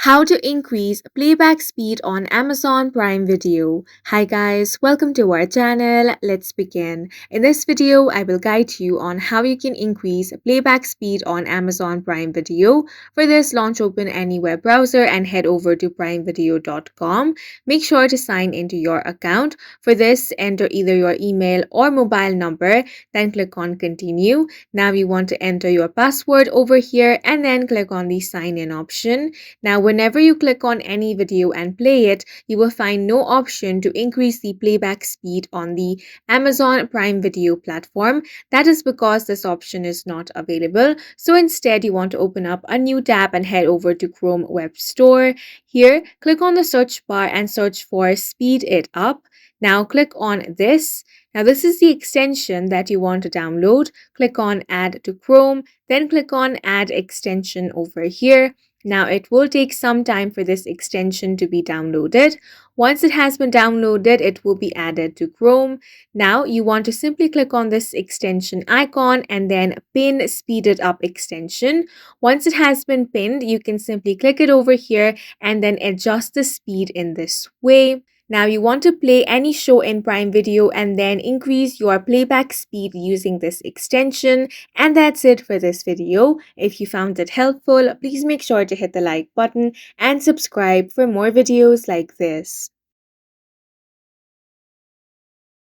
How to increase playback speed on Amazon Prime Video. Hi guys, welcome to our channel. Let's begin. In this video, I will guide you on how you can increase playback speed on Amazon Prime Video. For this, launch open any web browser and head over to primevideo.com. Make sure to sign into your account. For this, enter either your email or mobile number, then click on continue. Now you want to enter your password over here and then click on the sign in option. Now, whenever you click on any video and play it, you will find no option to increase the playback speed on the Amazon Prime Video platform. That is because this option is not available. So instead, you want to open up a new tab and head over to Chrome Web Store. Here, click on the search bar and search for Speed It Up. Now click on this. Now this is the extension that you want to download. Click on Add to Chrome, then click on Add Extension over here. Now it will take some time for this extension to be downloaded. Once it has been downloaded, it will be added to Chrome. Now you want to simply click on this extension icon and then pin Speed It Up extension. Once it has been pinned, you can simply click it over here and then adjust the speed in this way. Now you want to play any show in Prime Video and then increase your playback speed using this extension. And that's it for this video. If you found it helpful, please make sure to hit the like button and subscribe for more videos like this.